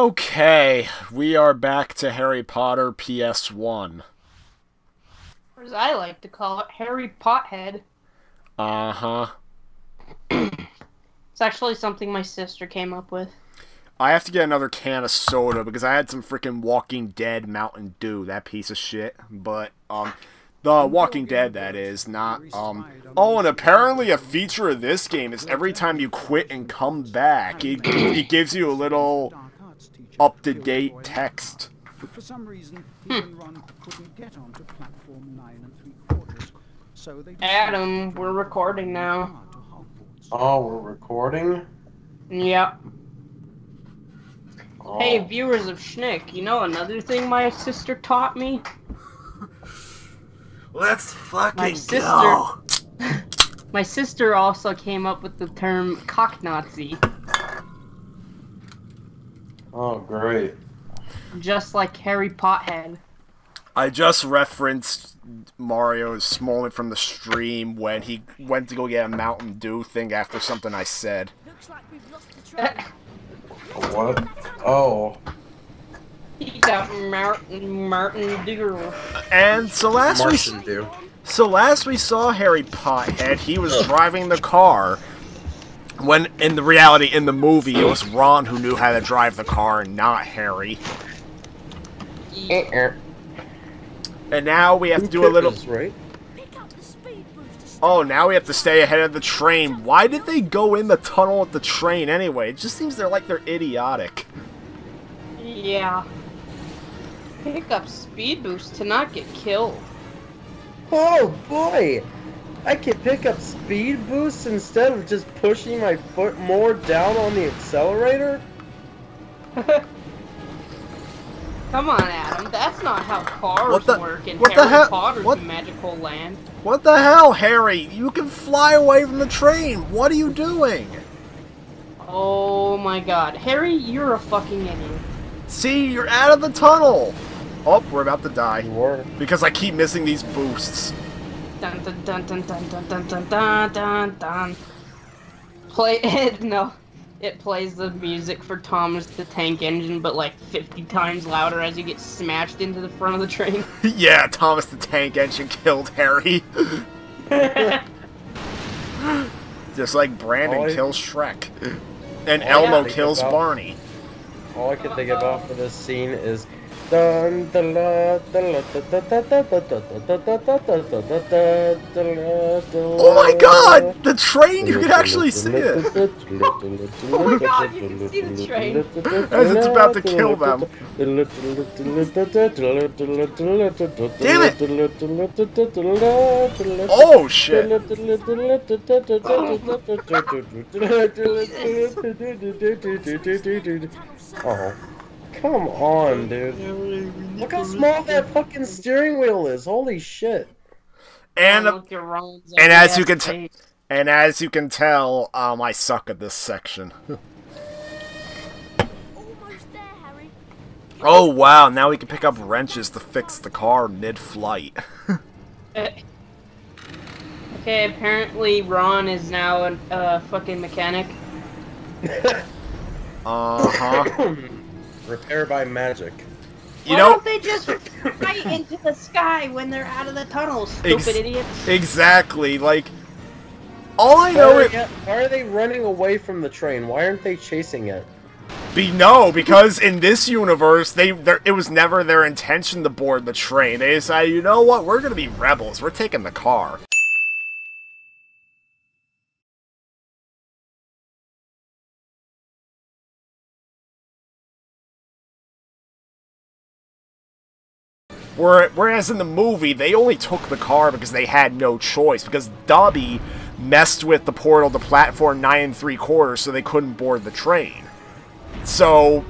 Okay, we are back to Harry Potter PS1. Or as I like to call it, Harry Pothead. Uh-huh. It's actually something my sister came up with. I have to get another can of soda because I had some freaking Walking Dead Mountain Dew, that piece of shit. But, the Walking Dead, that is, not, Oh, and apparently a feature of this game is every time you quit and come back, it gives you a little up-to-date text. For some reason, he and Ron couldn't get onto platform 9 3/4, so they Adam, we're recording now. Oh, we're recording? Yep. Oh. Hey, viewers of Schnick, you know another thing my sister taught me? Let's fucking My sister, go! my sister also came up with the term cock Nazi, Oh, great. just like Harry Pothead. I just referenced Mario's moment from the stream when he went to go get a Mountain Dew thing after something I said. Looks like we've lost the train. What? Oh. He got Martin Dew. And so last we saw Harry Pothead, he was driving the car. When in the reality in the movie it was Ron who knew how to drive the car and not Harry. And now we have to do a little Right? Pick up the speed booster. Oh, now we have to stay ahead of the train. Why did they go in the tunnel with the train anyway? It just seems they're idiotic. Yeah. Pick up speed boost to not get killed. Oh boy! I can pick up speed boosts instead of just pushing my foot more down on the accelerator? Come on, Adam. That's not how cars What the- work in what the Harry hell- Potter's what- magical land. What the hell, Harry? You can fly away from the train. What are you doing? Oh my god. Harry, you're a fucking idiot. See, you're out of the tunnel. Oh, we're about to die. You were. Because I keep missing these boosts. Dun dun dun dun dun dun dun dun dun dun dun. Play it. No. It plays the music for Thomas the Tank Engine, but like 50 times louder as you get smashed into the front of the train. Yeah, Thomas the Tank Engine killed Harry. Just like Brandon kills Shrek. And Elmo kills Barney. All I can think about for this scene is dun dun la dun la dun dun dun dun dun dun dun dun dun dun dun dun. Oh my god! The train! You can actually see it! Oh my god, you can see the train. As it's about to kill them. Damn it! Oh shit! Oh, come on, dude. Look how small that fucking steering wheel is. Holy shit. And Look at Ron's as you ugly can ass face. and as you can tell, I suck at this section. Almost there, Harry. Oh wow! Now we can pick up wrenches to fix the car mid-flight. Okay, apparently Ron is now a fucking mechanic. Uh-huh. Repair by magic. You Why know, don't they just right into the sky when they're out of the tunnel, stupid idiots? exactly. Like, all I know is Why are they running away from the train? Why aren't they chasing it? because in this universe, it was never their intention to board the train. They decided, you know what? We're gonna be rebels. We're taking the car. Whereas in the movie, they only took the car because they had no choice, because Dobby messed with the portal to platform 9 3/4 so they couldn't board the train. So,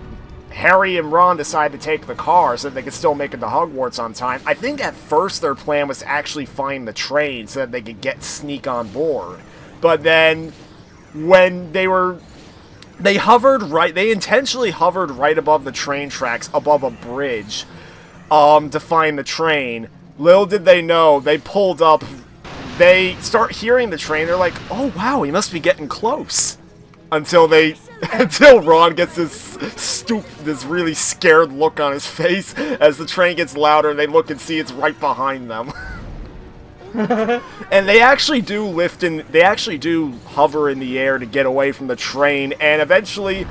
Harry and Ron decided to take the car so that they could still make it to Hogwarts on time. I think at first their plan was to actually find the train so that they could sneak on board. But then, when they intentionally hovered right above the train tracks, above a bridge, to find the train. Little did they know, they pulled up, they start hearing the train, they're like, oh wow, we must be getting close. until until Ron gets this really scared look on his face as the train gets louder and they look and see it's right behind them. And they actually do hover in the air to get away from the train, and eventually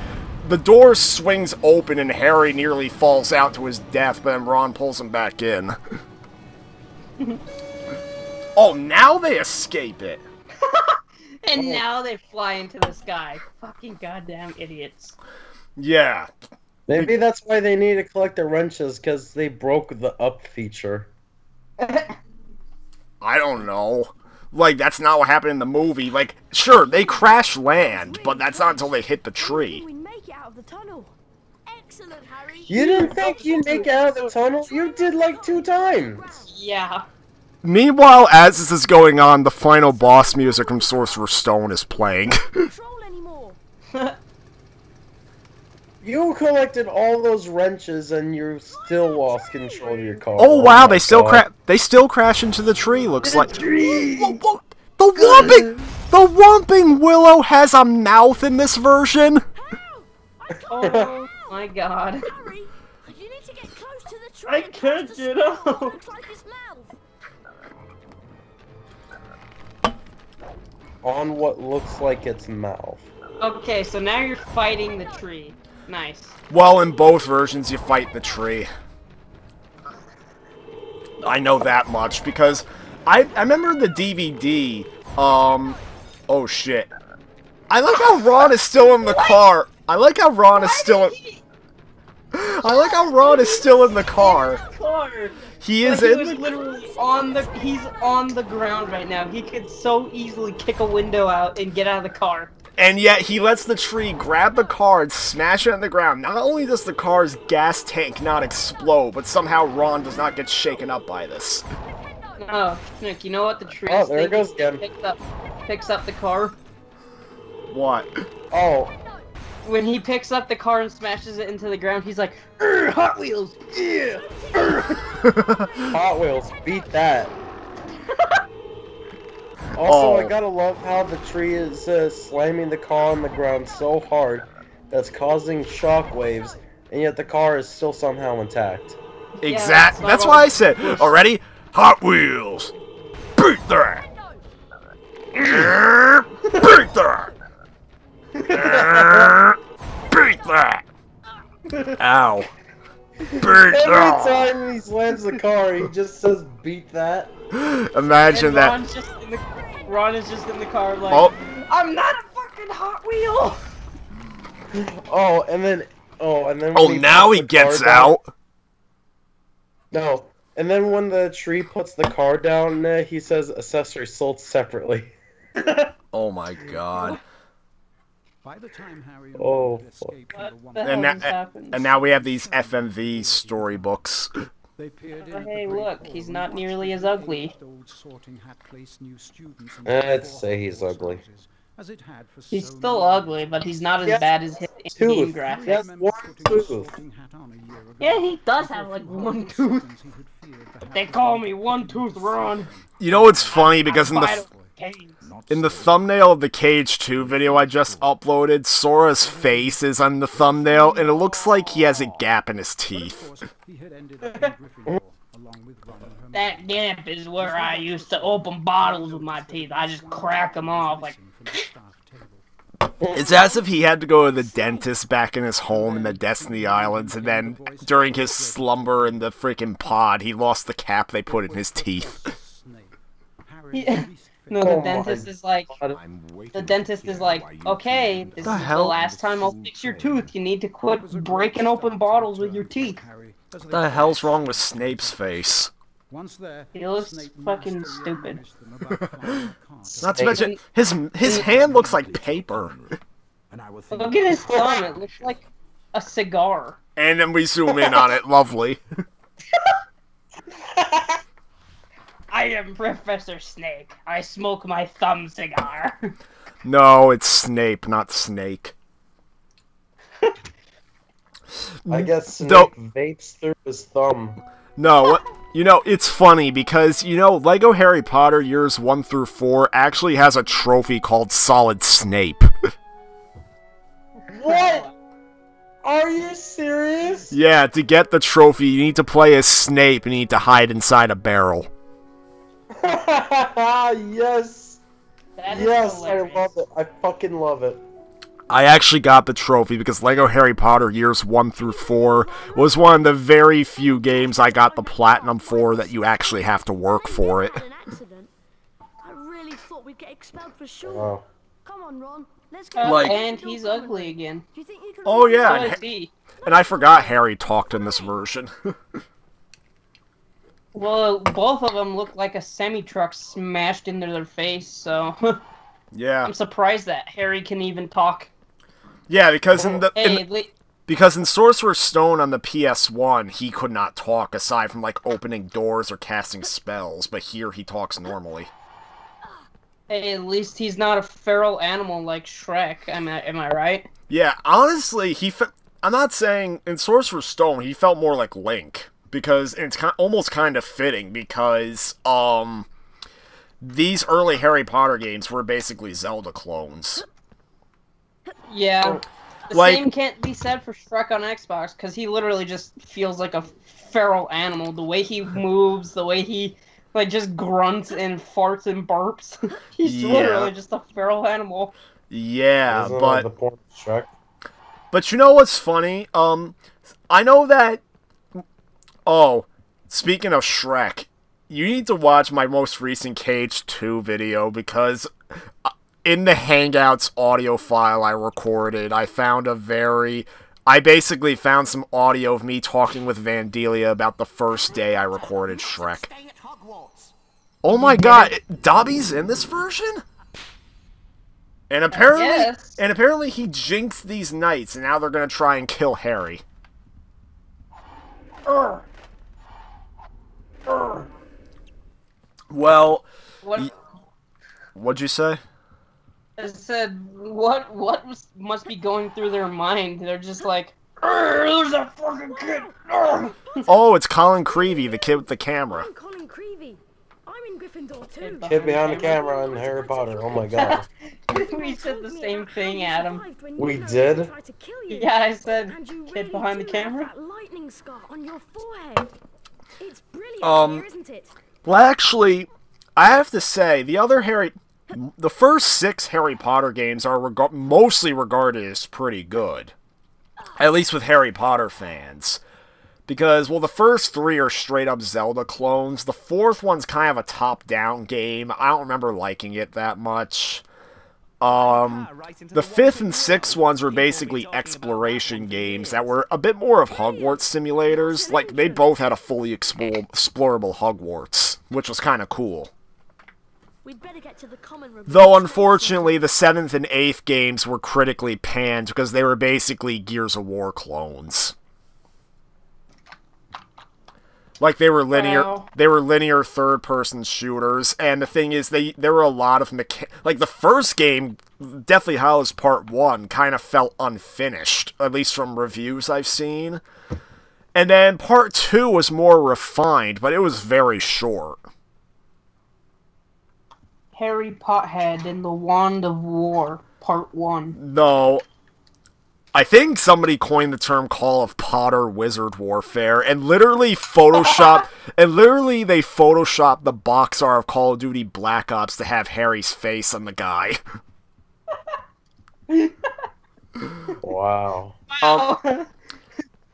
the door swings open and Harry nearly falls out to his death, but then Ron pulls him back in. Oh, now they escape it! And now they fly into the sky. Fucking goddamn idiots. Yeah. Maybe that's why they need to collect the wrenches, because they broke the up feature. I don't know. Like, that's not what happened in the movie. Like, sure, they crash land, but that's not until they hit the tree. We make it out of the tunnel. Excellent, Harry. You didn't think you'd make it out of the tunnel? You did like 2 times. Yeah. Meanwhile, as this is going on, the final boss music from Sorcerer's Stone is playing. Control anymore. You collected all those wrenches and you still lost control of your car. Oh wow, my they still crash into the tree, looks like. Tree. Whoa. The Whomping Willow has a mouth in this version? Oh my god. Harry, you need to get close to the tree. I can't get out. Looks like his mouth. On what looks like its mouth. Okay, so now you're fighting the tree. Nice. Well, in both versions, you fight the tree. I know that much, because I remember the DVD, oh shit. I like how Ron is still in the car. I like how Ron is still in... I like how Ron is still in the car. He is He was literally he's on the ground right now. He could so easily kick a window out and get out of the car. And yet he lets the tree grab the car and smash it on the ground. Not only does the car's gas tank not explode, but somehow Ron does not get shaken up by this. Oh, Nick, you know what the tree Oh, there it goes again. picks up the car? What? Oh. When he picks up the car and smashes it into the ground, he's like, Hot Wheels, yeah! Hot Wheels, beat that. Also, I gotta love how the tree is slamming the car on the ground so hard that's causing shockwaves, and yet the car is still somehow intact. Exactly. That's why I said, already, Hot Wheels, beat that! Beat that! Beat that! Ow. Beat Every time he slams the car, he just says, beat that. Imagine and that. Ron is just in the car like, Oh. I'm not a fucking Hot Wheel! And then Oh, now he gets out. No. And then when the tree puts the car down, he says accessories sold separately. Oh my god. By the time Harry Oh, escaped from the What the Whomping hell just happened? And now we have these FMV storybooks. They peered in Oh, at the hey, great look, hall he's and not watched nearly as as ugly. the old sorting hat placed new students in I'd the say he's four ugly. houses, as it had for He's so still many ugly, but he's not as Yes. bad as his in-game Tooth. graphics. Yes. Remembered one putting his tooth. sorting hat on a year ago. Yeah, he does For have a like few one hundred tooth. seconds, he had feared the hat They was call gone. me One Tooth Ron. You know what's funny, because in Vital the pain. thumbnail of the Cage 2 video I just uploaded, Sora's face is on the thumbnail, and it looks like he has a gap in his But of teeth. course, he had ended up in Gryffindor, along with Ron and Hermione. That gap is where I used to open bottles with my teeth. I just crack them off like. From the staff table. It's as if he had to go to the dentist back in his home in the Destiny Islands, and then during his slumber in the freaking pod, he lost the cap they put in his teeth. Snape. Harry's Yeah. least No, Oh the my dentist is like, okay, this The is the hell? last time I'll fix your tooth. You need to quit breaking open bottles with your teeth. Harry, as What they the hell's wrong with Snape's face? Once there, He looks Snape fucking masterfully stupid. admonished them about climbing a cart. Not to mention, his hand looks like paper. Look at his thumb. It looks like a cigar. And then we zoom in on it, lovely. I am Professor Snake. I smoke my thumb cigar. No, it's Snape, not Snake. I guess Snape Dope. vapes through his thumb. No, you know, it's funny because, you know, Lego Harry Potter years 1 through 4 actually has a trophy called Solid Snape. Are you serious? Yeah, to get the trophy, you need to play as Snape and you need to hide inside a barrel. Yes! That is Yes, hilarious. I love it. I fucking love it. I actually got the trophy because Lego Harry Potter Years 1 through 4 was one of the very few games I got the Platinum for that you actually have to work for it. Had an accident. I really thought we'd get expelled for sure. Wow. Come on, Ron. Let's go. Like- And he's ugly again. Do you think you can Oh yeah, So and, is he. and I forgot Harry talked in this version. Well, both of them look like a semi-truck smashed into their face, so... Yeah. I'm surprised that Harry can even talk. Yeah, because in the... Hey, Because in Sorcerer's Stone on the PS1, he could not talk aside from, like, opening doors or casting spells, but here he talks normally. hey, at least he's not a feral animal like Shrek, am I right? Yeah, honestly, I'm not saying... In Sorcerer's Stone, he felt more like Link, because it's almost kind of fitting, because, these early Harry Potter games were basically Zelda clones. Yeah. The Like- same can't be said for Shrek on Xbox, because he literally just feels like a feral animal. The way he moves, the way he, like, just grunts and farts and burps. He's Yeah. literally just a feral animal. Yeah, Isn't that but... the point of Shrek? But you know what's funny? I know that... Oh, speaking of Shrek, you need to watch my most recent Cage 2 video, because in the Hangouts audio file I recorded, I basically found some audio of me talking with Vandelia about the first day I recorded Shrek. Oh my god, Dobby's in this version? And Yes. apparently he jinxed these knights, and now they're gonna try and kill Harry. Well, what'd you say? I said, what must be going through their mind? They're just like, there's that fucking kid. Oh, it's Colin Creevy, the kid with the camera. I'm Colin Creevy. I'm in Gryffindor too. Kid behind the camera in Harry Potter. Oh my god. We said the same thing, Adam. We did? Yeah, I said, And you kid really behind the do have camera. that lightning scar on your forehead. It's brilliant here, isn't it? Well, actually, I have to say, the first 6 Harry Potter games are mostly regarded as pretty good. At least with Harry Potter fans. Because, well, the first 3 are straight-up Zelda clones. The 4th one's kind of a top-down game. I don't remember liking it that much. The 5th and 6th ones were basically exploration games that were a bit more of Hogwarts simulators. Like, they both had a fully explorable Hogwarts, which was kind of cool. We'd better get to the common room. Though, unfortunately, the 7th and 8th games were critically panned because they were basically Gears of War clones. Like, they were linear third-person shooters, and the thing is, there were a lot of like, the first game, Deathly Hallows Part 1, kind of felt unfinished, at least from reviews I've seen. And then Part 2 was more refined, but it was very short. Harry Pothead and the Wand of War, Part 1. No, I think somebody coined the term Call of Potter Wizard Warfare, and literally they photoshopped the box art of Call of Duty Black Ops to have Harry's face on the guy. Wow.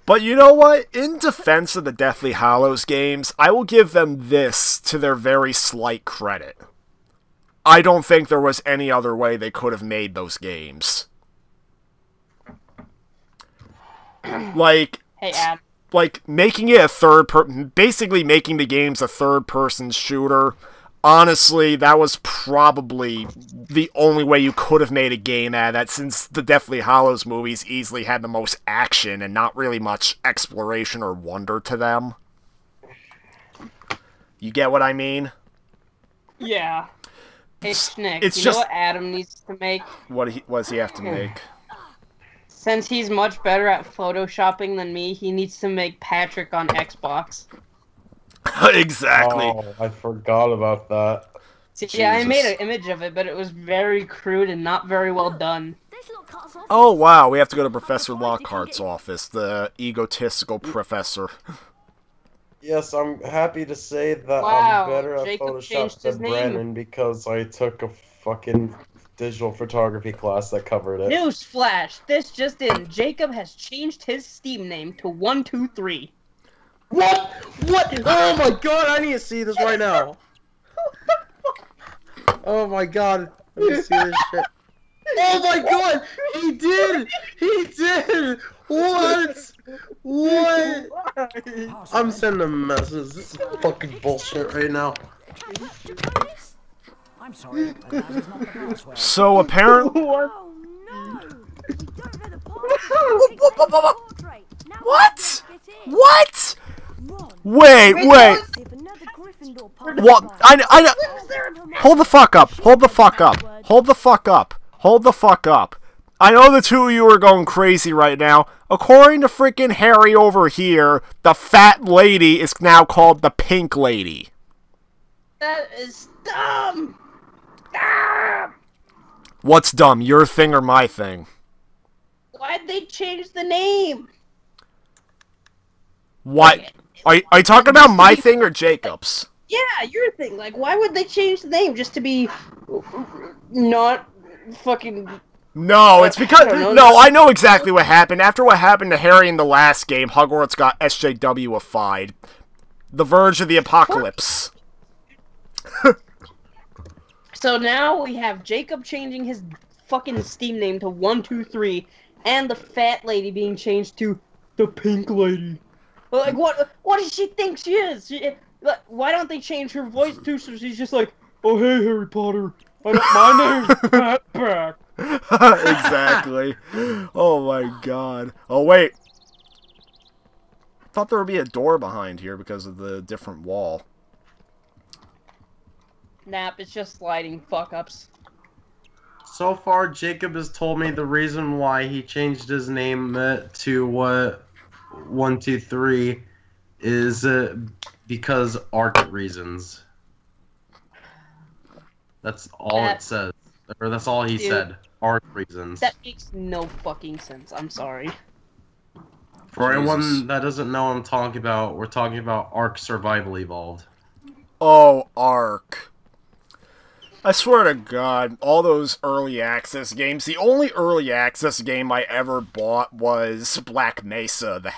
But you know what? In defense of the Deathly Hallows games, I will give them this to their very slight credit. I don't think there was any other way they could have made those games. Like, Hey, Adam. like making it basically making the games a third-person shooter. Honestly, that was probably the only way you could have made a game out of that, since the Deathly Hallows movies easily had the most action and not really much exploration or wonder to them. You get what I mean? Yeah. Hey, Schnick, it's you just- know what Adam needs to make? What does he have to make? Since he's much better at photoshopping than me, he needs to make Patrick on Xbox. Exactly. Oh, I forgot about that. See, yeah, I made Jesus. an image of it, but it was very crude and not very well done. This lot Oh, wow, we have to go to Professor Lockhart's office, the egotistical professor. Yes, I'm happy to say that Wow, I'm better at Jacob Photoshop changed his than name. Brandon because I took a fucking digital photography class that covered it. Newsflash! This just in. Jacob has changed his Steam name to 123. What? What? Oh my god, I need to see this right now. Oh my god, I need to see this shit. Oh my god, he did! He did! What? What? I'm sending messages. This is fucking bullshit right now. I'm sorry, but that is not the password. So apparently... Oh no! We don't know the password. What? What? Wait. If another Gryffindor party What? I know. starts- Hold the fuck up. Hold the fuck up. Hold the fuck up. Hold the fuck up. I know the two of you are going crazy right now. According to freaking Harry over here, the fat lady is now called the pink lady. That is dumb! Ah! What's dumb, your thing or my thing? Why'd they change the name? What? Are you talking about my thing or Jacob's? Yeah, your thing. Like, why would they change the name just to be not fucking... No, it's because... I don't know. No, I know exactly what happened. After what happened to Harry in the last game, Hogwarts got SJW-ified. The verge of the apocalypse. So now we have Jacob changing his fucking Steam name to 123, and the fat lady being changed to the pink lady. Like, what does she think she is? Like, why don't they change her voice too so she's just like, oh hey Harry Potter, my name's Fatback. Exactly. Oh my god. Oh wait. I thought there would be a door behind here because of the different wall. Nap, it's just sliding fuck-ups. So far, Jacob has told me the reason why he changed his name to 123 is because ARC reasons. That's all it says. Or that's all he said. ARC reasons. That makes no fucking sense. I'm sorry. For anyone that doesn't know what I'm talking about, we're talking about ARC Survival Evolved. Oh, ARC. I swear to God, all those early access games, the only early access game I ever bought was Black Mesa, the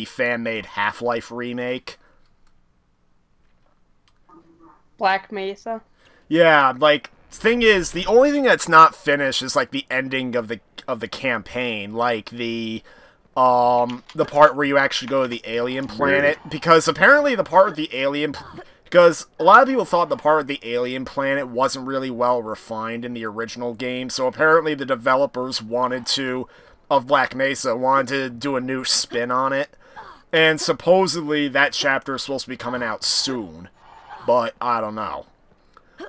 fan-made Half-Life remake. Black Mesa? Yeah, like, thing is, the only thing that's not finished is, like, the ending of the campaign, like, the part where you actually go to the alien planet, because apparently the part with the alien... Because a lot of people thought the part of the alien planet wasn't really well refined in the original game, so apparently the developers of Black Mesa wanted to do a new spin on it, and supposedly that chapter is supposed to be coming out soon, but I don't know.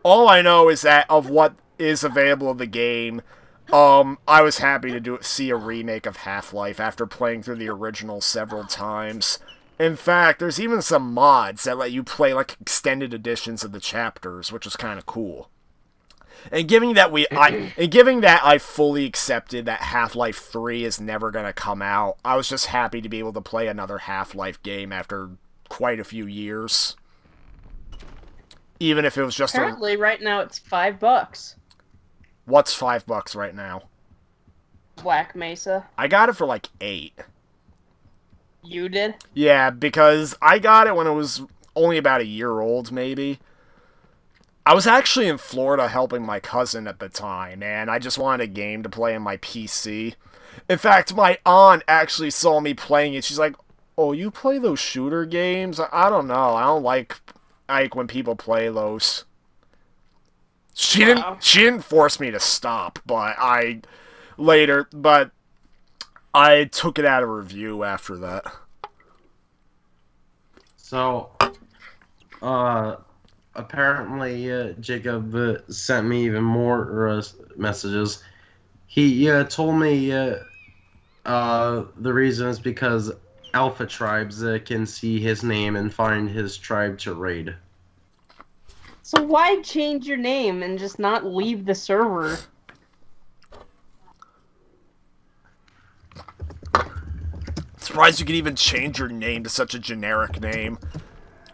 All I know is that of what is available in the game, I was happy to see a remake of Half-Life after playing through the original several times. In fact, there's even some mods that let you play, like, extended editions of the chapters, which is kind of cool. And given that I fully accepted that Half-Life 3 is never going to come out, I was just happy to be able to play another Half-Life game after quite a few years. Even if it was just Apparently, right now it's $5. What's $5 right now? Black Mesa. I got it for like $8. You did? Yeah, because I got it when it was only about a year old, maybe. I was actually in Florida helping my cousin at the time, and I just wanted a game to play on my PC. In fact, my aunt actually saw me playing it. She's like, oh, you play those shooter games? I don't know. I don't like when people play those. She didn't force me to stop, but I took it out of review after that. So, apparently, Jacob sent me even more messages. He told me the reason is because Alpha tribes can see his name and find his tribe to raid. So why change your name and just not leave the server? Surprised you could even change your name to such a generic name.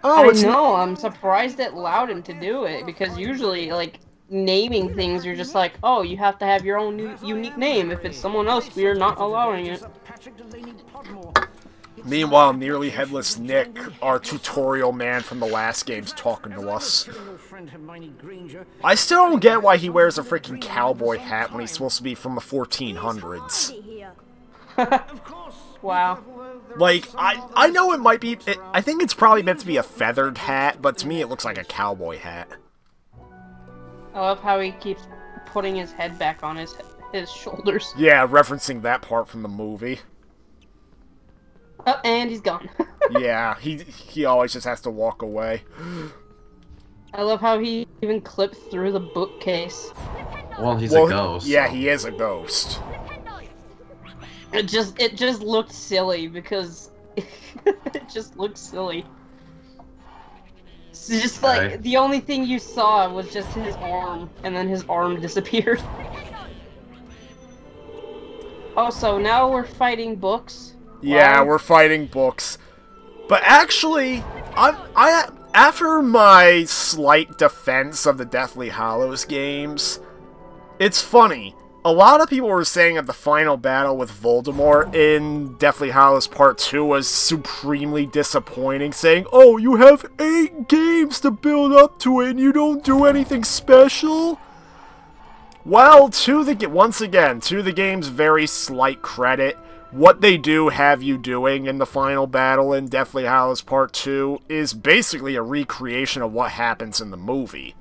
I know, I'm surprised it allowed him to do it, because usually, like, naming things, you're just like, oh, you have to have your own unique name. If it's someone else, we are not allowing it. Meanwhile, Nearly Headless Nick, our tutorial man from the last game's talking to us. I still don't get why he wears a freaking cowboy hat when he's supposed to be from the 1400s. Wow. Like, I know it might be... I think it's probably meant to be a feathered hat, but to me it looks like a cowboy hat. I love how he keeps putting his head back on his shoulders. Yeah, referencing that part from the movie. Oh, and he's gone. Yeah, he always just has to walk away. I love how he even clips through the bookcase. Well, he's a ghost. Yeah, he is a ghost. It just looked silly because it just looked silly. It's just like the only thing you saw was just his arm, and then his arm disappeared. Oh, so now we're fighting books. Yeah, we're fighting books. But actually, after my slight defense of the Deathly Hallows games, it's funny. A lot of people were saying that the final battle with Voldemort in Deathly Hallows Part 2 was supremely disappointing, saying, oh, you have 8 games to build up to it and you don't do anything special? Well, once again, to the game's very slight credit, what they do have you doing in the final battle in Deathly Hallows Part 2 is basically a recreation of what happens in the movie.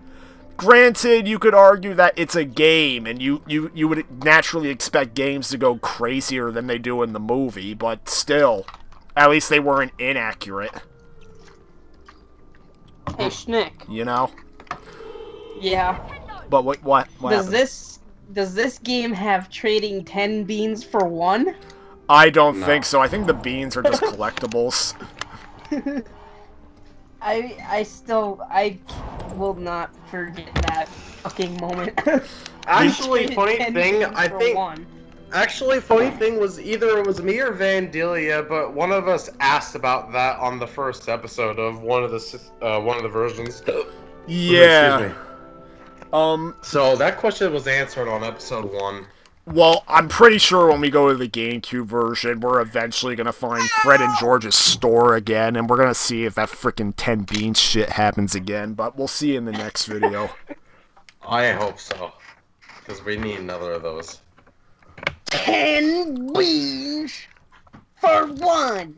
Granted, you could argue that it's a game, and you would naturally expect games to go crazier than they do in the movie, but still, at least they weren't inaccurate. Hey, Schnick. You know? Yeah. But what does this game have trading 10 beans for 1? I don't think so. I think the beans are just collectibles. I will not forget that fucking moment. Actually, funny thing was either it was me or Vandalia, but one of us asked about that on the first episode of one of the versions. Yeah. Excuse me. So that question was answered on episode 1. Well, I'm pretty sure when we go to the GameCube version, we're eventually going to find Fred and George's store again, and we're going to see if that frickin' 10 beans shit happens again, but we'll see in the next video. I hope so, because we need another of those. 10 beans for 1!